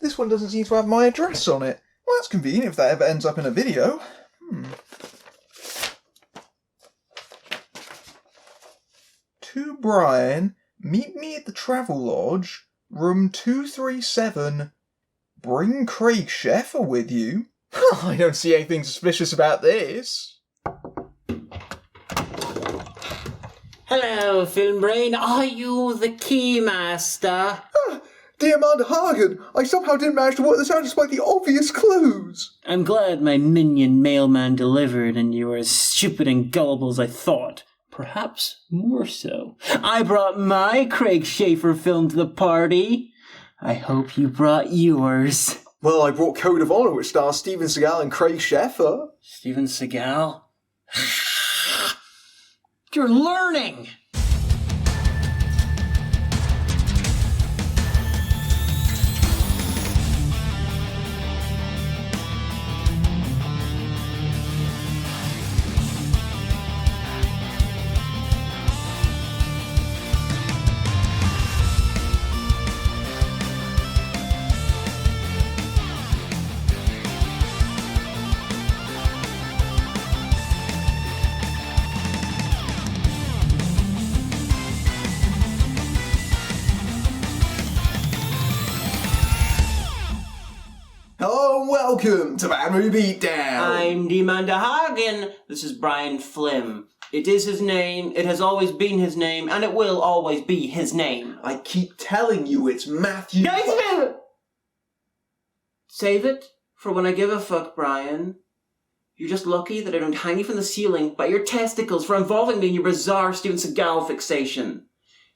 this one doesn't seem to have my address on it. Well, that's convenient if that ever ends up in a video. To Brian, meet me at the Travel Lodge, room 237. Bring Craig Sheffer with you. I don't see anything suspicious about this. Hello, Film Brain. Are you the keymaster? Diamanda Hagan, I somehow didn't manage to work this out despite the obvious clues. I'm glad my minion mailman delivered and you were as stupid and gullible as I thought. Perhaps more so. I brought my Craig Sheffer film to the party. I hope you brought yours. Well, I brought Code of Honor, which stars Steven Seagal and Craig Sheffer. Steven Seagal? You're learning! Hello and welcome to Bad Movie Beatdown. I'm Diamanda Hagan. This is Brian Flim. It is his name, it has always been his name, and it will always be his name. I keep telling you it's Matthew. Guys, save it for when I give a fuck, Brian. You're just lucky that I don't hang you from the ceiling by your testicles for involving me in your bizarre Steven Seagal fixation.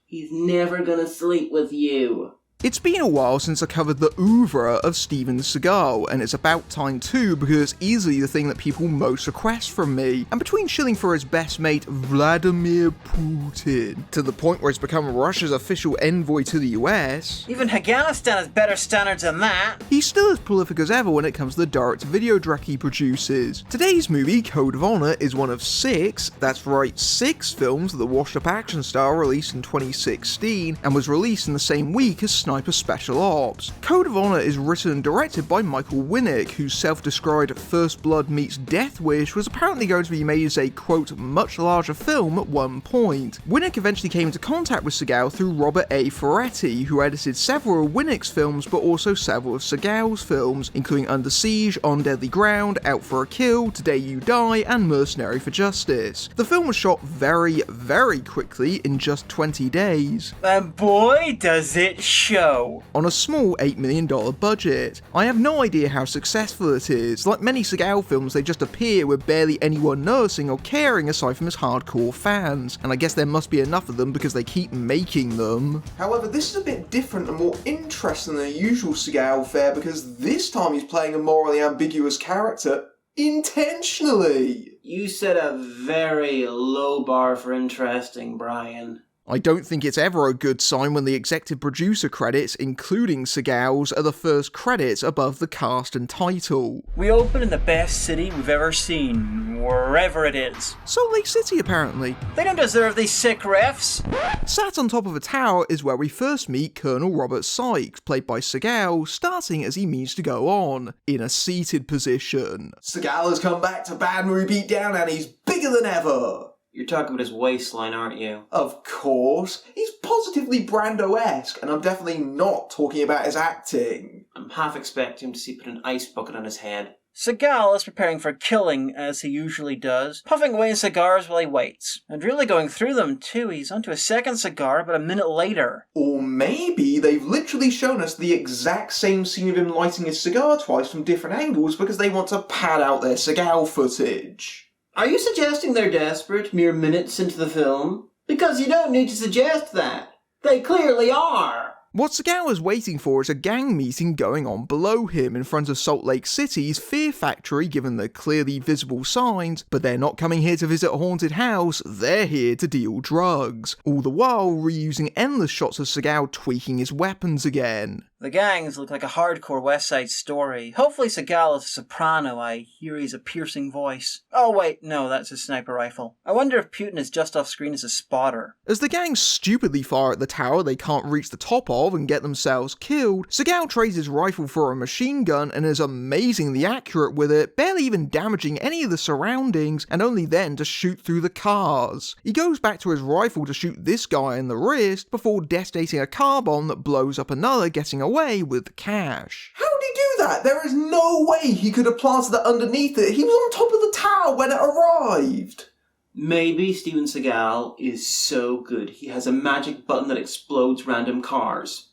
He's never gonna sleep with you. It's been a while since I covered the oeuvre of Steven Seagal, and it's about time too because it's easily the thing that people most request from me. And between shilling for his best mate Vladimir Putin, to the point where he's become Russia's official envoy to the US, even Afghanistan has better standards than that. He's still as prolific as ever when it comes to the direct-to-video drag he produces. Today's movie, Code of Honor, is one of 6, that's right, 6 films that the washed-up action star released in 2016 and was released in the same week as Sniper Special Ops. Code of Honor is written and directed by Michael Winnick, whose self-described First Blood meets Death Wish was apparently going to be made as a, quote, much larger film at one point. Winnick eventually came into contact with Seagal through Robert A. Ferretti, who edited several of Winnick's films but also several of Seagal's films, including Under Siege, On Deadly Ground, Out for a Kill, Today You Die, and Mercenary for Justice. The film was shot very, very quickly in just 20 days. And boy, does it show! On a small $8 million budget. I have no idea how successful it is. Like many Seagal films, they just appear with barely anyone noticing or caring aside from his hardcore fans, and I guess there must be enough of them because they keep making them. However, this is a bit different and more interesting than the usual Seagal fare because this time he's playing a morally ambiguous character intentionally. You set a very low bar for interesting, Brian. I don't think it's ever a good sign when the executive producer credits, including Seagal's, are the first credits above the cast and title. We open in the best city we've ever seen, wherever it is. Salt Lake City, apparently. They don't deserve these sick refs. Sat on top of a tower is where we first meet Colonel Robert Sykes, played by Seagal, starting as he means to go on, in a seated position. Seagal has come back to Bad Movie Beatdown and he's bigger than ever. You're talking about his waistline, aren't you? Of course. He's positively Brando-esque, and I'm definitely not talking about his acting. I'm half expecting him to put an ice bucket on his head. Seagal is preparing for killing, as he usually does, puffing away cigars while he waits. And really going through them, too. He's onto a second cigar about a minute later. Or maybe they've literally shown us the exact same scene of him lighting his cigar twice from different angles because they want to pad out their Seagal footage. Are you suggesting they're desperate mere minutes into the film? Because you don't need to suggest that. They clearly are. What Seagal is waiting for is a gang meeting going on below him in front of Salt Lake City's Fear Factory given the clearly visible signs, but they're not coming here to visit a haunted house, they're here to deal drugs. All the while reusing endless shots of Seagal tweaking his weapons again. The gangs look like a hardcore West Side Story. Hopefully Seagal is a soprano. I hear he's a piercing voice. Oh wait, no, that's his sniper rifle. I wonder if Putin is just off screen as a spotter. As the gang stupidly fire at the tower they can't reach the top of and get themselves killed, Seagal trades his rifle for a machine gun and is amazingly accurate with it, barely even damaging any of the surroundings, and only then to shoot through the cars. He goes back to his rifle to shoot this guy in the wrist before detonating a car bomb that blows up another, getting away with the cash. How did he do that? There is no way he could have planted that underneath it. He was on top of the tower when it arrived. Maybe Steven Seagal is so good he has a magic button that explodes random cars.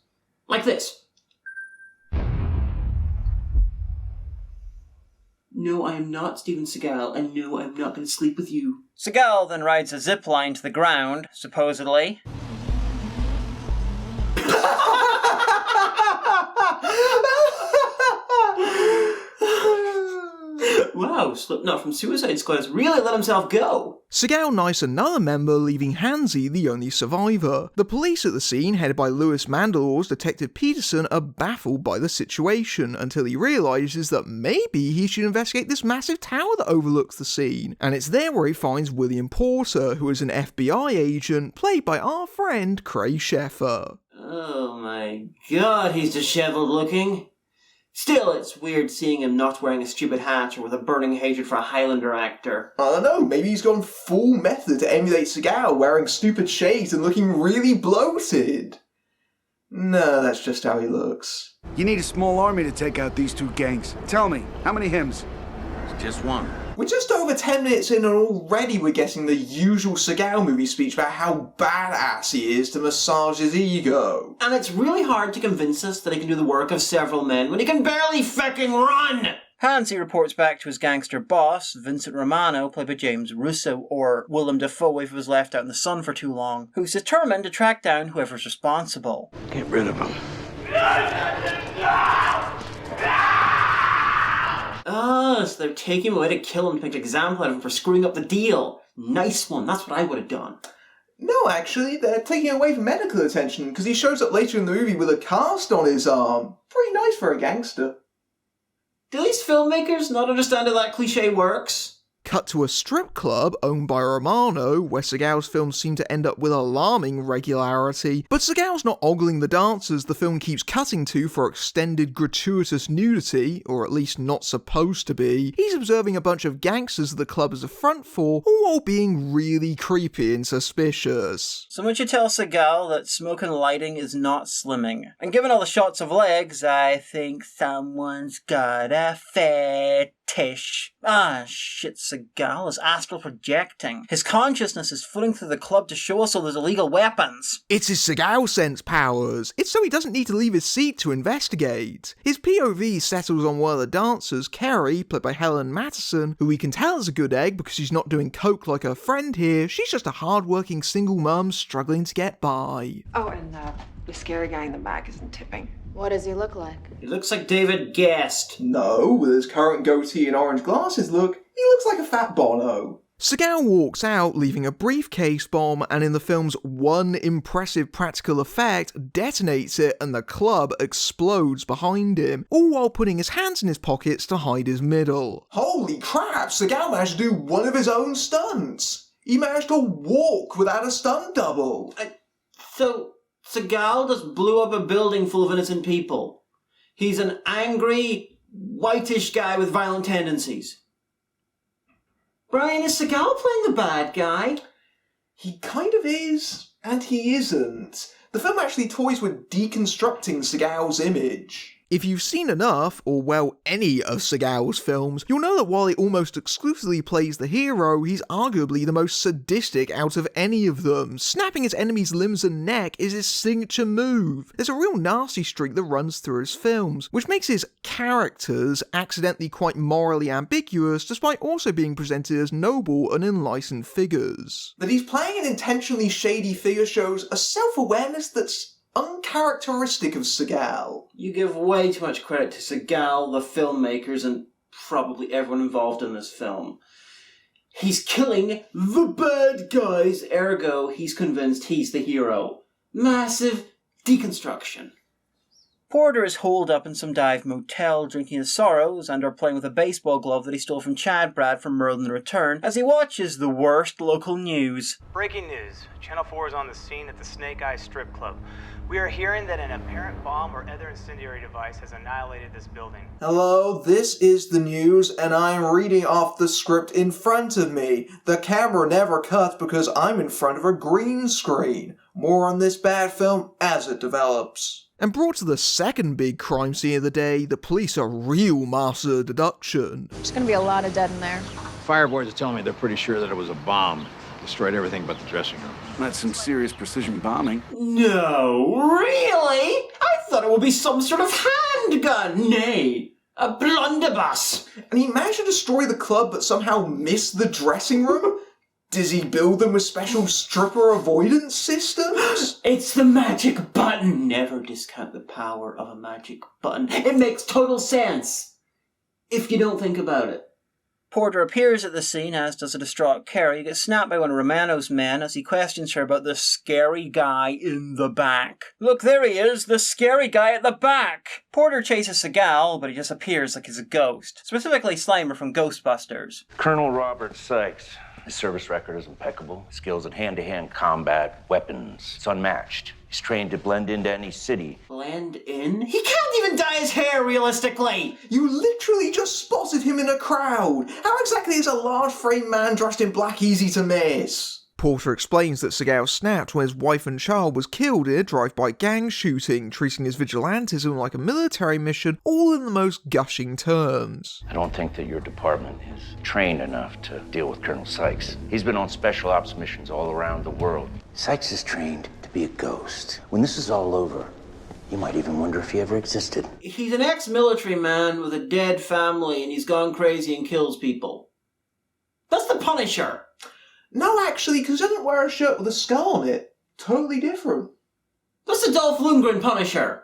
Like this. No, I am not Steven Seagal, and no, I'm not going to sleep with you. Seagal then rides a zip line to the ground, supposedly. Wow, Slipknot from Suicide Squad has really let himself go. Seagal knifes another member, leaving Hansi the only survivor. The police at the scene, headed by Louis Mandalore's Detective Peterson, are baffled by the situation until he realises that maybe he should investigate this massive tower that overlooks the scene. And it's there where he finds William Porter, who is an FBI agent, played by our friend Craig Sheffer. Oh my god, he's disheveled looking. Still, it's weird seeing him not wearing a stupid hat or with a burning hatred for a Highlander actor. I don't know, maybe he's gone full method to emulate Seagal, wearing stupid shades and looking really bloated. No, that's just how he looks. You need a small army to take out these two gangs. Tell me, how many hymns? Just one. We're just over 10 minutes in and already we're getting the usual Seagal movie speech about how badass he is to massage his ego. And it's really hard to convince us that he can do the work of several men when he can barely fucking run! Hansi reports back to his gangster boss, Vincent Romano, played by James Russo, or Willem Dafoe if he was left out in the sun for too long, who's determined to track down whoever's responsible. Get rid of him. Ah, so they're taking him away to kill him to make an example out of him for screwing up the deal. Nice one, that's what I would have done. No, actually, they're taking away from medical attention because he shows up later in the movie with a cast on his arm. Pretty nice for a gangster. Do these filmmakers not understand how that cliche works? Cut to a strip club owned by Romano, where Seagal's films seem to end up with alarming regularity, but Seagal's not ogling the dancers the film keeps cutting to for extended gratuitous nudity, or at least not supposed to be. He's observing a bunch of gangsters the club is a front for, all while being really creepy and suspicious. Someone should tell Seagal that smoke and lighting is not slimming. And given all the shots of legs, I think someone's got a fetish. Ah, shit, Seagal is astral projecting. His consciousness is footing through the club to show us all those illegal weapons. It's his Seagal sense powers. It's so he doesn't need to leave his seat to investigate. His POV settles on one of the dancers, Kerry, played by Helen Mattison, who we can tell is a good egg because she's not doing coke like her friend here. She's just a hard-working single mum struggling to get by. Oh, and the scary guy in the back isn't tipping. What does he look like? He looks like David Guest. No, with his current goatee and orange glasses look, he looks like a fat Bono. Seagal walks out, leaving a briefcase bomb, and in the film's one impressive practical effect, detonates it and the club explodes behind him, all while putting his hands in his pockets to hide his middle. Holy crap, Seagal managed to do one of his own stunts. He managed to walk without a stunt double. So, Seagal just blew up a building full of innocent people. He's an angry, whitish guy with violent tendencies. Brian, is Seagal playing the bad guy? He kind of is, and he isn't. The film actually toys with deconstructing Seagal's image. If you've seen enough, or well, any of Seagal's films, you'll know that while he almost exclusively plays the hero, he's arguably the most sadistic out of any of them. Snapping his enemy's limbs and neck is his signature move. There's a real nasty streak that runs through his films, which makes his characters accidentally quite morally ambiguous, despite also being presented as noble and enlightened figures. That he's playing an intentionally shady figure shows a self-awareness that's uncharacteristic of Seagal. You give way too much credit to Seagal, the filmmakers, and probably everyone involved in this film. He's killing the bad guys, ergo he's convinced he's the hero. Massive deconstruction. Porter is holed up in some dive motel, drinking his sorrows and or playing with a baseball glove that he stole from Chad Brad from Merlin the Return as he watches the worst local news. Breaking news. Channel 4 is on the scene at the Snake Eye Strip Club. We are hearing that an apparent bomb or other incendiary device has annihilated this building. Hello, this is the news, and I'm reading off the script in front of me. The camera never cuts because I'm in front of a green screen. More on this bad film as it develops. And brought to the second big crime scene of the day, the police are real master deduction. There's gonna be a lot of dead in there. Fireboys are telling me they're pretty sure that it was a bomb. Destroyed everything but the dressing room. That's some serious precision bombing. No, really? I thought it would be some sort of handgun. Nay, a blunderbuss. And he managed to destroy the club but somehow miss the dressing room? Does he build them with special stripper avoidance systems? It's the magic button. Never discount the power of a magic button. It makes total sense if you don't think about it. Porter appears at the scene, as does a distraught Carrie, who gets snapped by one of Romano's men as he questions her about the scary guy in the back. Look, there he is, the scary guy at the back! Porter chases Seagal, but he just appears like he's a ghost. Specifically Slimer from Ghostbusters. Colonel Robert Sykes. His service record is impeccable. Skills in hand-to-hand combat, weapons. It's unmatched. He's trained to blend into any city. Blend in? He can't even dye his hair realistically! You literally just spotted him in a crowd. How exactly is a large frame man dressed in black easy to miss? Porter explains that Seagal snapped when his wife and child was killed in a drive-by gang shooting, treating his vigilantism like a military mission, all in the most gushing terms. I don't think that your department is trained enough to deal with Colonel Sykes. He's been on special ops missions all around the world. Sykes is trained to be a ghost. When this is all over, you might even wonder if he ever existed. He's an ex-military man with a dead family and he's gone crazy and kills people. That's the Punisher! No, actually, because he doesn't wear a shirt with a skull on it. Totally different. That's the Dolph Lundgren Punisher!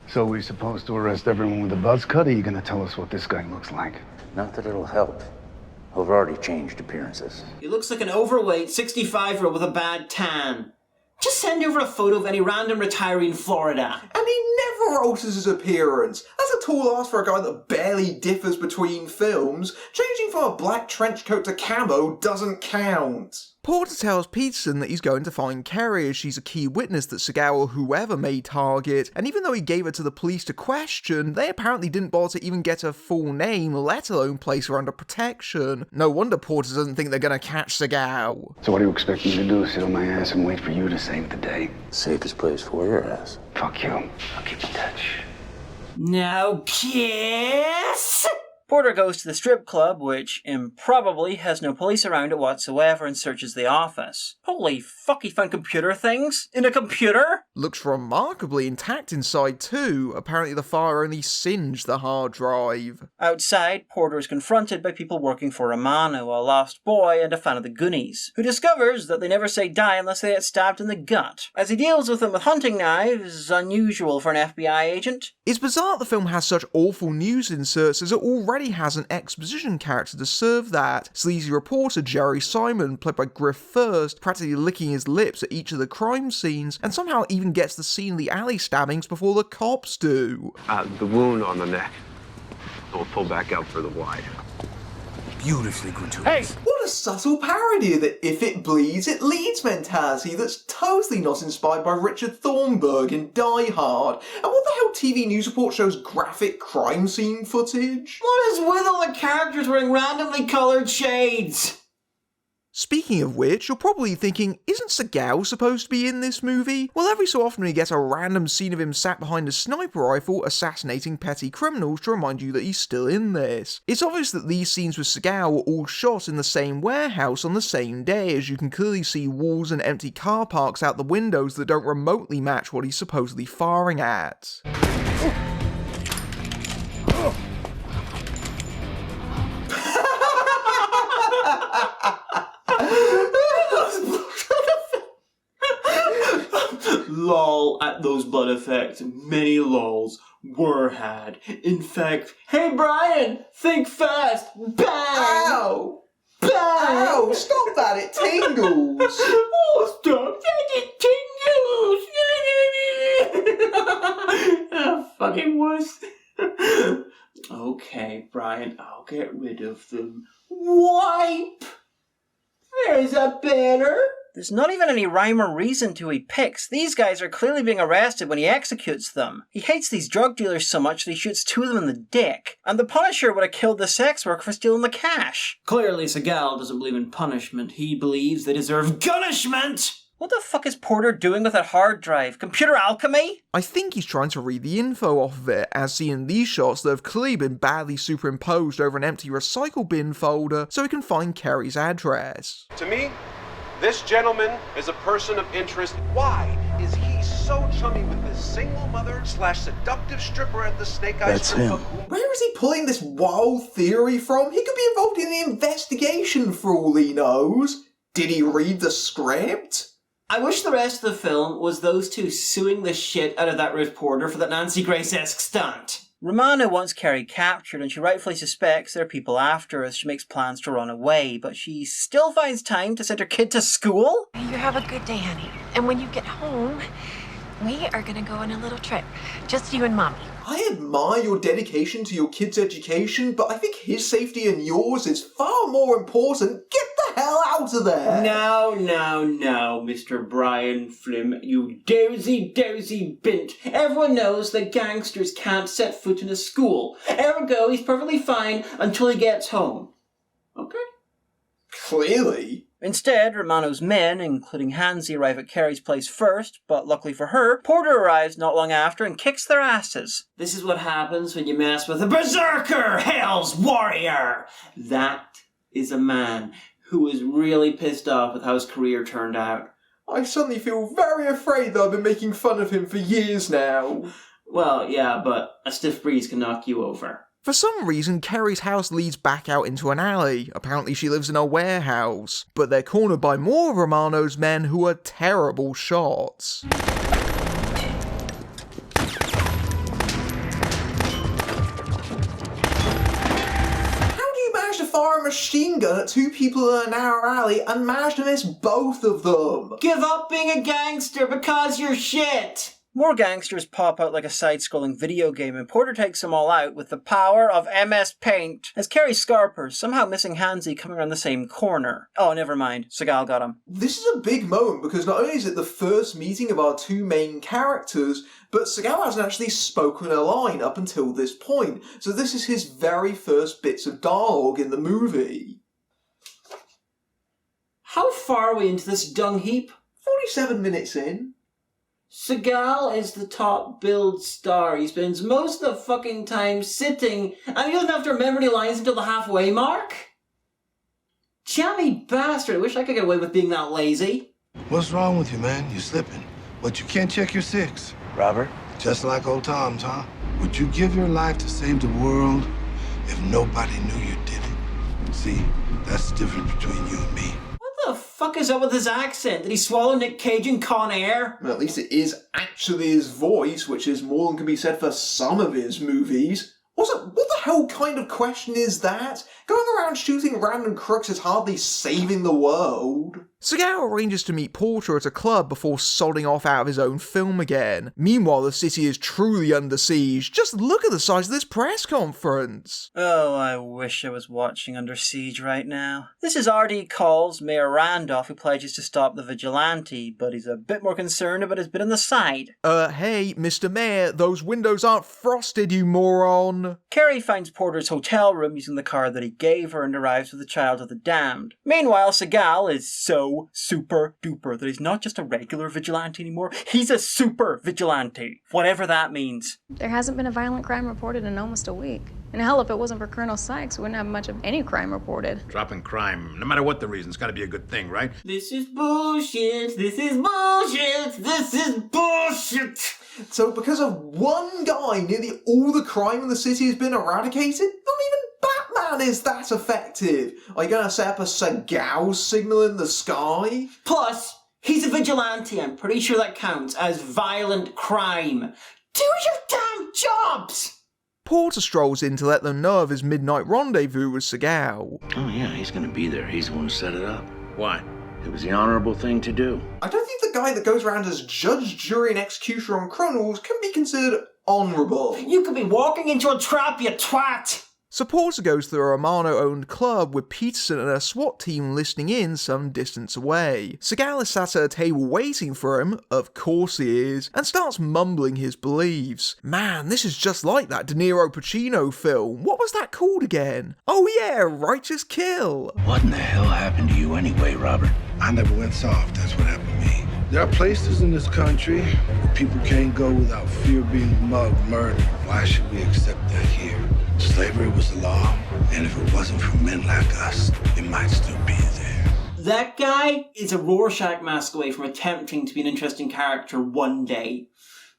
So we're supposed to arrest everyone with a buzz cut, or are you gonna tell us what this guy looks like? Not that it'll help. I've already changed appearances. He looks like an overweight 65-year-old with a bad tan. Just send over a photo of any random retiree in Florida. And he never alters his appearance. That's a tall ask for a guy that barely differs between films. Changing from a black trench coat to camo doesn't count. Porter tells Peterson that he's going to find Carrie as she's a key witness that Seagal or whoever may target, and even though he gave her to the police to question, they apparently didn't bother to even get her full name, let alone place her under protection. No wonder Porter doesn't think they're gonna catch Seagal. So what do you expect me to do? Sit on my ass and wait for you to save the day? Safest place for your ass. Fuck you. I'll keep in touch. Now kiss! Porter goes to the strip club, which improbably has no police around it whatsoever, and searches the office. Holy fuck, he found computer things? In a computer? Looks remarkably intact inside too. Apparently the fire only singed the hard drive. Outside, Porter is confronted by people working for Romano, a lost boy and a fan of the Goonies, who discovers that they never say die unless they get stabbed in the gut. As he deals with them with hunting knives, unusual for an FBI agent. It's bizarre the film has such awful news inserts as it already has an exposition character to serve that. Sleazy reporter Jerry Simon, played by Griff First, practically licking his lips at each of the crime scenes, and somehow even gets the scene of the alley stabbings before the cops do. The wound on the neck. We'll pull back out for the wide. Beautifully gratuitous. Hey! What a subtle parody of the if it bleeds, it leads mentality that's totally not inspired by Richard Thornburg in Die Hard. And what the hell TV news report shows graphic crime scene footage? What is with all the characters wearing randomly coloured shades? Speaking of which, you're probably thinking, isn't Seagal supposed to be in this movie? Well, every so often we get a random scene of him sat behind a sniper rifle assassinating petty criminals to remind you that he's still in this. It's obvious that these scenes with Seagal were all shot in the same warehouse on the same day, as you can clearly see walls and empty car parks out the windows that don't remotely match what he's supposedly firing at. Lol at those blood effects. Many lols were had. In fact, hey Brian, think fast. Bang! Ow! Bang! Ow! Stop that, it tingles! Oh, stop that, it tingles! Fucking wuss. Okay, Brian, I'll get rid of them. Wipe! There's a better. There's not even any rhyme or reason to who he picks. These guys are clearly being arrested when he executes them. He hates these drug dealers so much that he shoots 2 of them in the dick. And the Punisher would have killed the sex worker for stealing the cash. Clearly, Seagal doesn't believe in punishment. He believes they deserve gunishment! What the fuck is Porter doing with that hard drive? Computer alchemy? I think he's trying to read the info off of it, as seen in these shots that have clearly been badly superimposed over an empty recycle bin folder so he can find Kerry's address. To me, this gentleman is a person of interest. Why is he so chummy with this single mother / seductive stripper at the Snake Eyes Strip Club? Where is he pulling this wild theory from? He could be involved in the investigation for all he knows. Did he read the script? I wish the rest of the film was those two suing the shit out of that reporter for that Nancy Grace-esque stunt. Romano wants Carrie captured, and she rightfully suspects there are people after her as she makes plans to run away, but she still finds time to send her kid to school? You have a good day, honey. And when you get home, we are gonna go on a little trip. Just you and Mommy. I admire your dedication to your kid's education, but I think his safety and yours is far more important. Get the hell out of there! No, Mr. Brian Flynn, you dozy bint. Everyone knows that gangsters can't set foot in a school. Ergo, he's perfectly fine until he gets home. Okay? Clearly. Instead, Romano's men, including Hansi, arrive at Carrie's place first, but luckily for her, Porter arrives not long after and kicks their asses. This is what happens when you mess with a berserker, Hell's Warrior! That is a man who is really pissed off with how his career turned out. I suddenly feel very afraid that I've been making fun of him for years now. Well, yeah, but a stiff breeze can knock you over. For some reason, Kerry's house leads back out into an alley. Apparently she lives in a warehouse. But they're cornered by more of Romano's men who are terrible shots. Fire a machine gun at 2 people in a narrow alley and manage to miss both of them. Give up being a gangster because you're shit! More gangsters pop out like a side-scrolling video game, and Porter takes them all out with the power of MS Paint, as Carrie scarpers, somehow missing Hansi coming around the same corner. Oh, never mind. Seagal got him. This is a big moment because not only is it the first meeting of our 2 main characters, but Seagal hasn't actually spoken a line up until this point, so this is his very first bits of dialogue in the movie. How far are we into this dung heap? 47 minutes in. Seagal is the top billed star. He spends most of the fucking time sitting, and he doesn't have to remember any lines until the halfway mark? Jammy bastard, I wish I could get away with being that lazy. What's wrong with you, man? You're slipping. But you can't check your 6. Robert? Just like old Tom's, huh? Would you give your life to save the world if nobody knew you did it? See, that's the difference between you and me. What the fuck is up with his accent? Did he swallow Nick Cage in Con Air? Well, at least it is actually his voice, which is more than can be said for some of his movies. Also, what the hell kind of question is that? Going around shooting random crooks is hardly saving the world. Seagal arranges to meet Porter at a club before sodding off out of his own film again. Meanwhile, the city is truly under siege. Just look at the size of this press conference. Oh, I wish I was watching Under Siege right now. This is R.D. Call's Mayor Randolph, who pledges to stop the vigilante, but he's a bit more concerned about his bit on the side. Hey, Mr. Mayor, those windows aren't frosted, you moron. Carrie finds Porter's hotel room using the card that he gave her and arrives with the child of the damned. Meanwhile, Seagal is so super duper that he's not just a regular vigilante anymore, he's a super vigilante, whatever that means. There hasn't been a violent crime reported in almost a week. And hell, if it wasn't for Colonel Sykes, we wouldn't have much of any crime reported. Dropping crime, no matter what the reason, it's got to be a good thing, right? This is bullshit, this is bullshit, this is bullshit. So because of one guy, nearly all the crime in the city has been eradicated? Not even Batman is that effective. Are you going to set up a Seagal signal in the sky? Plus, he's a vigilante. I'm pretty sure that counts as violent crime. Do your damn jobs! Porter strolls in to let them know of his midnight rendezvous with Seagal. Oh yeah, he's gonna be there. He's the one who set it up. Why? It was the honorable thing to do. I don't think the guy that goes around as judge, jury, and executioner on criminals can be considered honourable. You could be walking into a trap, you twat! So Porter goes to the Romano-owned club with Peterson and a SWAT team listening in some distance away. Seagal is sat at a table waiting for him, of course he is, and starts mumbling his beliefs. Man, this is just like that De Niro-Pacino film. What was that called again? Oh yeah, Righteous Kill. What in the hell happened to you anyway, Robert? I never went soft, that's what happened to me. There are places in this country where people can't go without fear of being mugged, murdered. Why should we accept that here? Slavery was the law, and if it wasn't for men like us, it might still be there. That guy is a Rorschach mask away from attempting to be an interesting character one day.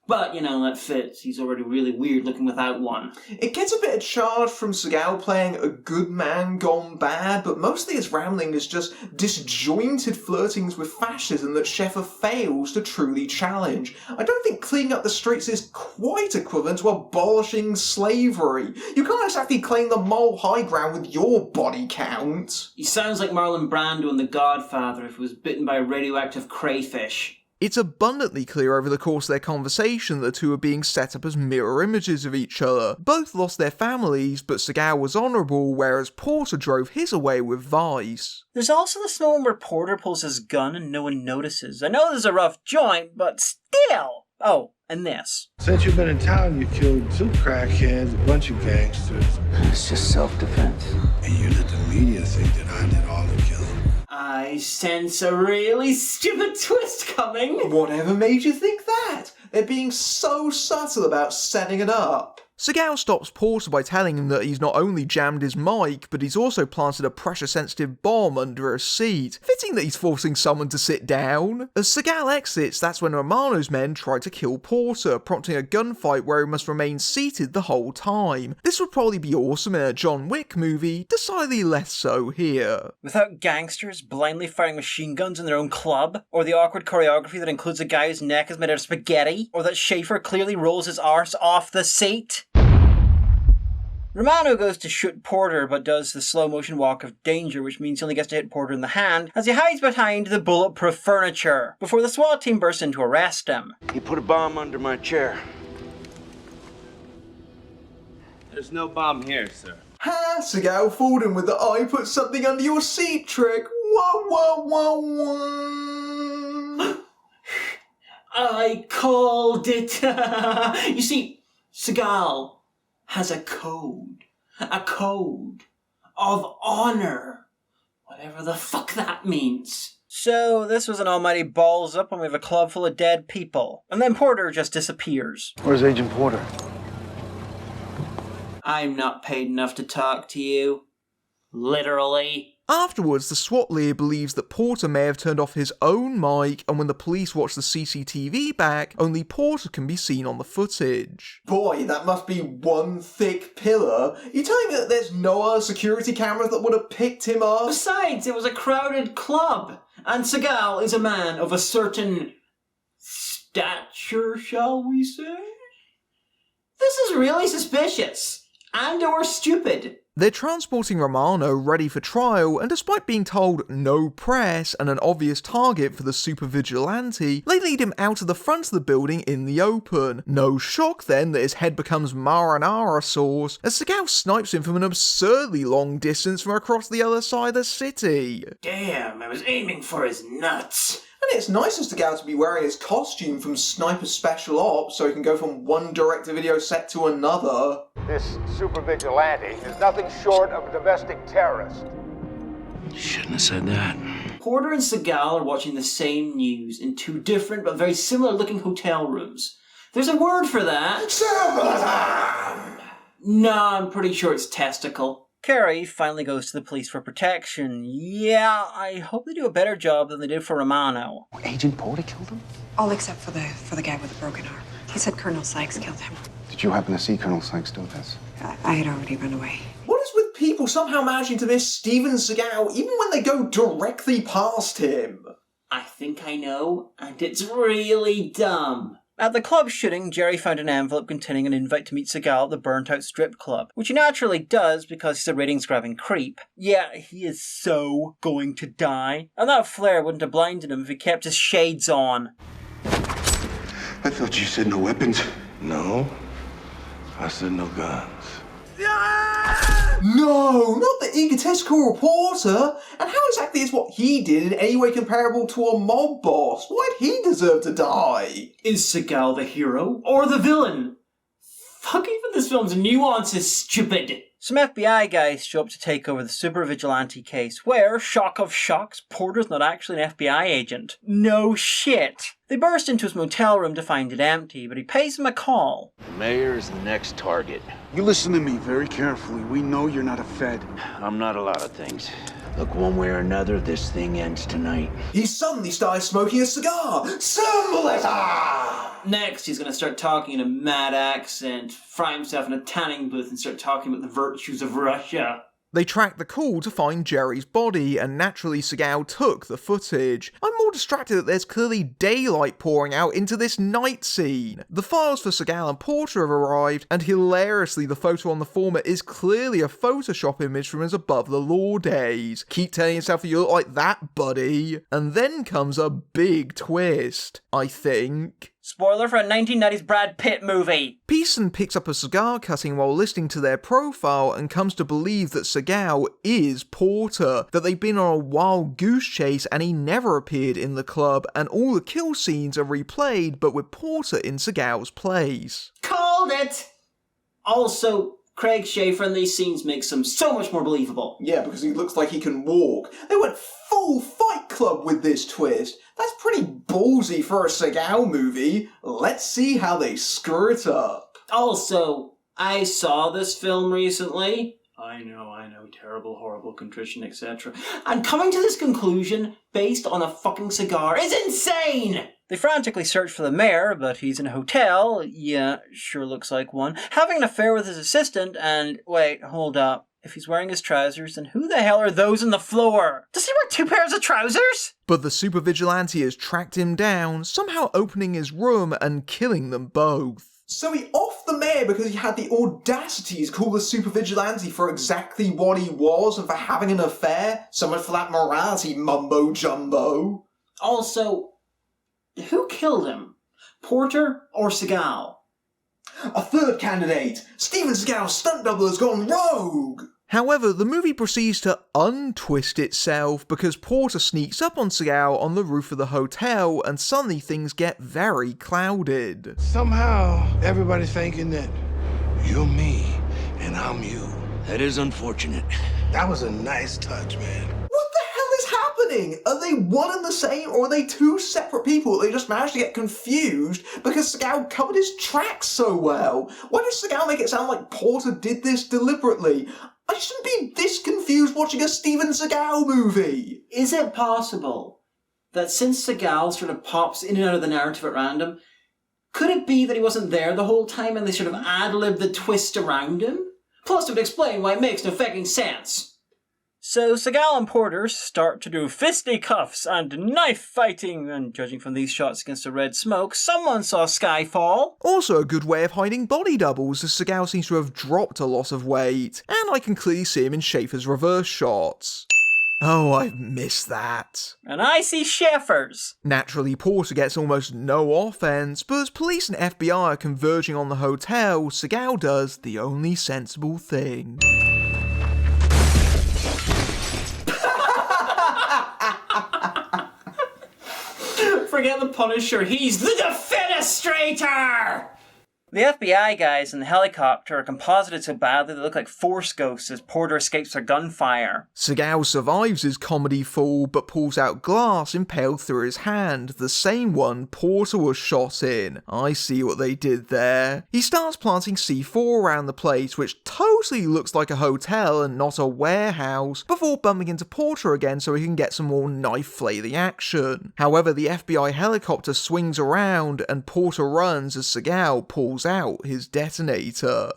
But, you know, that fits. He's already really weird looking without one. It gets a bit of charge from Seagal playing a good man gone bad, but mostly his rambling is just disjointed flirtings with fascism that Sheffer fails to truly challenge. I don't think cleaning up the streets is quite equivalent to abolishing slavery. You can't exactly claim the moral high ground with your body count. He sounds like Marlon Brando in The Godfather if he was bitten by a radioactive crayfish. It's abundantly clear over the course of their conversation that the two are being set up as mirror images of each other. Both lost their families, but Seagal was honourable, whereas Porter drove his away with vice. There's also this moment where Porter pulls his gun and no one notices. I know this is a rough joint, but still! Oh, and this. Since you've been in town, you killed 2 crackheads, a bunch of gangsters. It's just self-defense. And you let the media think that I did all the killing. I sense a really stupid twist coming. Whatever made you think that? They're being so subtle about setting it up. Seagal stops Porter by telling him that he's not only jammed his mic, but he's also planted a pressure-sensitive bomb under a seat. Fitting that he's forcing someone to sit down. As Seagal exits, that's when Romano's men try to kill Porter, prompting a gunfight where he must remain seated the whole time. This would probably be awesome in a John Wick movie, decidedly less so here. Without gangsters blindly firing machine guns in their own club, or the awkward choreography that includes a guy whose neck is made out of spaghetti, or that Sheffer clearly rolls his arse off the seat. Romano goes to shoot Porter, but does the slow motion walk of danger, which means he only gets to hit Porter in the hand, as he hides behind the bulletproof furniture, before the SWAT team bursts in to arrest him. He put a bomb under my chair. There's no bomb here, sir. Ha! Seagal fooled him with the I put something under your seat trick. Wah wah wah wah. I called it. You see, Seagal has a code of honor, whatever the fuck that means. So this was an almighty balls up when we have a club full of dead people. And then Porter just disappears. Where's Agent Porter? I'm not paid enough to talk to you. Literally. Afterwards, the SWAT leader believes that Porter may have turned off his own mic, and when the police watch the CCTV back, only Porter can be seen on the footage. Boy, that must be one thick pillar. You telling me that there's no other security cameras that would have picked him up? Besides, it was a crowded club, and Seagal is a man of a certain stature, shall we say? This is really suspicious, and or stupid. They're transporting Romano ready for trial, and despite being told no press and an obvious target for the super vigilante, they lead him out of the front of the building in the open. No shock then that his head becomes marinara sauce, as Seagal snipes him from an absurdly long distance from across the other side of the city. Damn, I was aiming for his nuts. And it's nice of Seagal to be wearing his costume from Sniper Special Ops so he can go from one direct-to-video set to another. This super vigilante is nothing short of a domestic terrorist. Shouldn't have said that. Porter and Seagal are watching the same news in 2 different but very similar-looking hotel rooms. There's a word for that. Symbolism! No, I'm pretty sure it's testicle. Carrie finally goes to the police for protection. Yeah, I hope they do a better job than they did for Romano. Agent Porter killed him? All except for the guy with the broken arm. He said Colonel Sykes killed him. Did you happen to see Colonel Sykes do this? I had already run away. What is with people somehow managing to miss Steven Seagal even when they go directly past him? I think I know, and it's really dumb. At the club shooting, Jerry found an envelope containing an invite to meet Seagal at the burnt-out strip club, which he naturally does because he's a ratings-grabbing creep. Yeah, he is so going to die. And that flare wouldn't have blinded him if he kept his shades on. I thought you said no weapons. No, I said no guns. No, not the egotistical reporter. And how exactly is what he did in any way comparable to a mob boss? Why'd he deserve to die? Is Seagal the hero or the villain? Fuck, even this film's nuance is stupid. Some FBI guys show up to take over the super vigilante case where, shock of shocks, Porter's not actually an FBI agent. No shit. They burst into his motel room to find it empty, but he pays them a call. The mayor is the next target. You listen to me very carefully. We know you're not a Fed. I'm not a lot of things. Look, one way or another, this thing ends tonight. He suddenly started smoking a cigar. Symbolism! Next, he's going to start talking in a mad accent, fry himself in a tanning booth and start talking about the virtues of Russia. They tracked the call to find Jerry's body, and naturally Seagal took the footage. I'm more distracted that there's clearly daylight pouring out into this night scene. The files for Seagal and Porter have arrived, and hilariously the photo on the former is clearly a Photoshop image from his above the law days. Keep telling yourself you look like that, buddy. And then comes a big twist, I think. Spoiler for a 1990s Brad Pitt movie. Pearson picks up a cigar cutting while listening to their profile and comes to believe that Seagal is Porter, that they've been on a wild goose chase and he never appeared in the club, and all the kill scenes are replayed but with Porter in Seagal's place. Called it! Also, Craig Sheffer in these scenes makes him so much more believable. Yeah, because he looks like he can walk. They went full Fight Club with this twist. That's pretty ballsy for a Seagal movie. Let's see how they screw it up. Also, I saw this film recently. I know, terrible, horrible, contrition, etc. And coming to this conclusion, based on a fucking cigar, is insane! They frantically search for the mayor, but he's in a hotel. Yeah, sure looks like one. Having an affair with his assistant, and wait, hold up. If he's wearing his trousers, then who the hell are those on the floor? Does he wear 2 pairs of trousers? But the super vigilante has tracked him down, somehow opening his room and killing them both. So he offed the mayor because he had the audacity to call the super vigilante for exactly what he was and for having an affair? So much for that morality mumbo-jumbo. Also, who killed him? Porter or Seagal? A third candidate! Steven Seagal's stunt double has gone rogue! However, the movie proceeds to untwist itself because Porter sneaks up on Seagal on the roof of the hotel and suddenly things get very clouded. Somehow, everybody's thinking that you're me and I'm you. That is unfortunate. That was a nice touch, man. What the hell is happening? Are they one and the same, or are they two separate people? They just managed to get confused because Seagal covered his tracks so well. Why did Seagal make it sound like Porter did this deliberately? I shouldn't be this confused watching a Steven Seagal movie. Is it possible that since Seagal sort of pops in and out of the narrative at random, could it be that he wasn't there the whole time and they sort of ad-libbed the twist around him? Plus, it would explain why it makes no fucking sense. So Seagal and Porter start to do fisticuffs and knife fighting, and judging from these shots against the red smoke, someone saw Skyfall. Also a good way of hiding body doubles, as Seagal seems to have dropped a lot of weight, and I can clearly see him in Sheffer's reverse shots. Oh, I've missed that. And I see Sheffers. Naturally, Porter gets almost no offense, but as police and FBI are converging on the hotel, Seagal does the only sensible thing. Forget the Punisher, he's the defenestrator! The FBI guys in the helicopter are composited so badly they look like Force ghosts as Porter escapes their gunfire. Seagal survives his comedy fall, but pulls out glass impaled through his hand, the same one Porter was shot in. I see what they did there. He starts planting C4 around the place, which totally looks like a hotel and not a warehouse, before bumping into Porter again so he can get some more knife-flailing action. However, the FBI helicopter swings around, and Porter runs as Seagal pulls out his detonator.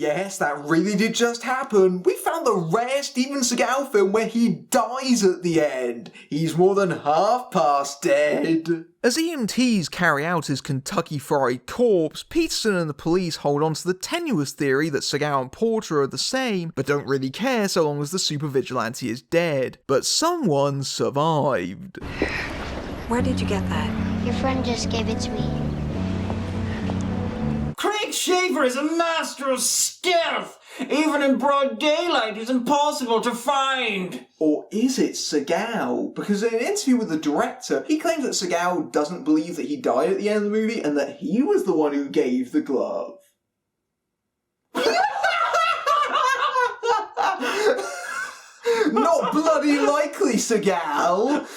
Yes, that really did just happen. We found the rare Steven Seagal film where he dies at the end. He's more than half past dead. As EMTs carry out his Kentucky Fried Corpse, Peterson and the police hold on to the tenuous theory that Seagal and Porter are the same, but don't really care so long as the super vigilante is dead. But someone survived. Where did you get that? Your friend just gave it to me. Craig Sheffer is a master of stealth! Even in broad daylight, he's impossible to find! Or is it Seagal? Because in an interview with the director, he claims that Seagal doesn't believe that he died at the end of the movie and that he was the one who gave the glove. Not bloody likely, Seagal!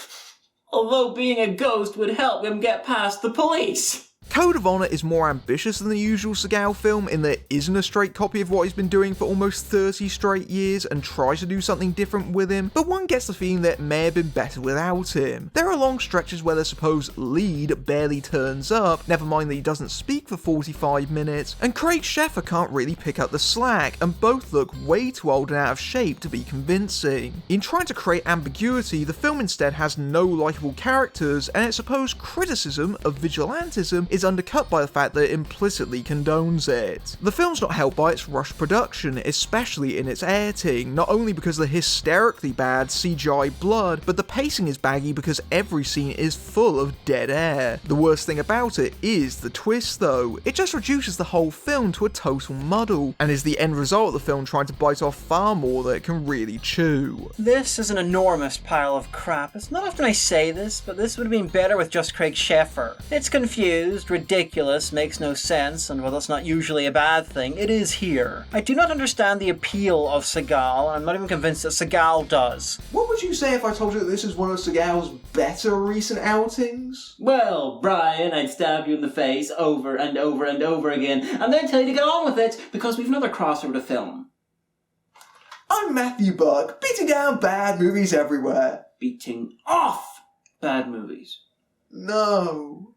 Although being a ghost would help him get past the police. Code of Honor is more ambitious than the usual Seagal film in that it isn't a straight copy of what he's been doing for almost 30 straight years and tries to do something different with him, but one gets the feeling that it may have been better without him. There are long stretches where the supposed lead barely turns up, never mind that he doesn't speak for 45 minutes, and Craig Sheffer can't really pick up the slack, and both look way too old and out of shape to be convincing. In trying to create ambiguity, the film instead has no likeable characters, and its supposed criticism of vigilantism is undercut by the fact that it implicitly condones it. The film's not helped by its rushed production, especially in its editing, not only because of the hysterically bad CGI blood, but the pacing is baggy because every scene is full of dead air. The worst thing about it is the twist though. It just reduces the whole film to a total muddle, and is the end result of the film trying to bite off far more than it can really chew. This is an enormous pile of crap. It's not often I say this, but this would have been better with just Craig Sheffer. It's confused, ridiculous, makes no sense, and while that's not usually a bad thing, it is here. I do not understand the appeal of Seagal, and I'm not even convinced that Seagal does. What would you say if I told you that this is one of Seagal's better recent outings? Well, Brian, I'd stab you in the face over and over and over again, and then tell you to get on with it, because we've another crossover to film. I'm Matthew Buck, beating down bad movies everywhere. Beating off bad movies. No.